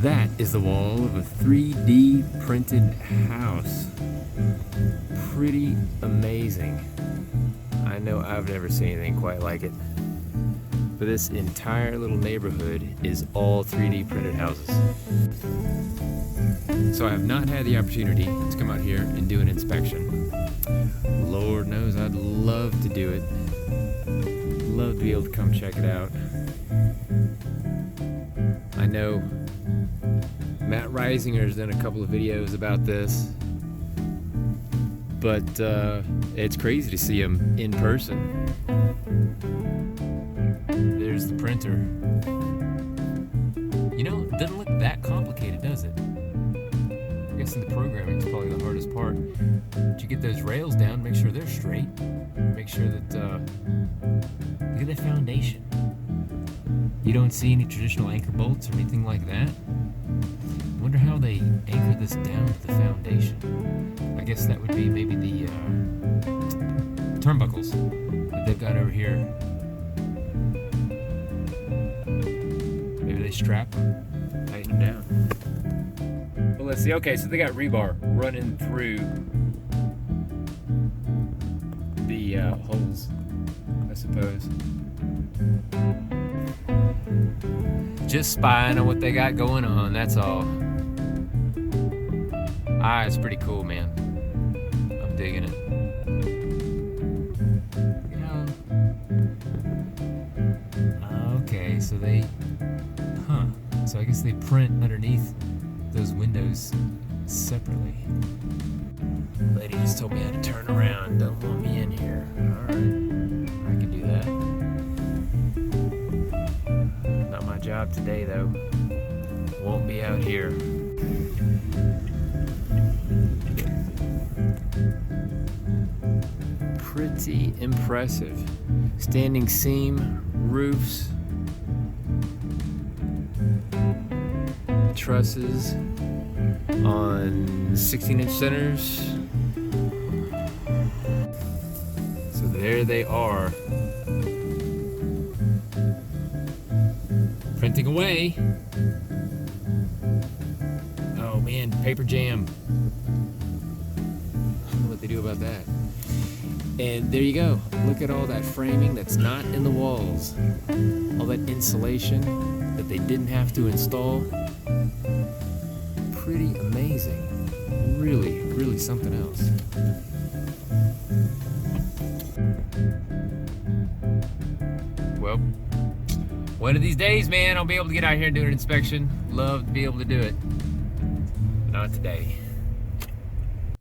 That is the wall of a 3D printed house. Pretty amazing. I know I've never seen anything quite like it. But this entire little neighborhood is all 3D printed houses. So I have not had the opportunity to come out here and do an inspection. Lord knows I'd love to do it. Love to be able to come check it out. I know Matt Reisinger's done a couple of videos about this, but it's crazy to see him in person. There's the printer. You know, it doesn't look that complicated, does it? I guess in the programming is probably the hardest part. But you get those rails down, make sure they're straight. Make sure that, look at the foundation. You don't see any traditional anchor bolts or anything like that. I wonder how they anchor this down to the foundation. I guess that would be maybe the turnbuckles that they've got over here. Maybe they strap them, tighten them down. Well, let's see. Okay, so they got rebar running through the holes, I suppose. Just spying on what they got going on, that's all. It's pretty cool, man. I'm digging it. Okay, so they, so I guess they print underneath those windows separately. Lady just told me how to turn around, don't want me in here. Alright, I can do that. Not my job today, though. Won't be out here. Pretty impressive. Standing seam, roofs, trusses on 16-inch centers. So there they are. Printing away. Oh man, paper jam. I don't know what they do about that. And there you go. Look at all that framing that's not in the walls. All that insulation that they didn't have to install. Pretty amazing. Really, really something else. Well, one of these days, man, I'll be able to get out here and do an inspection. Love to be able to do it. But not today.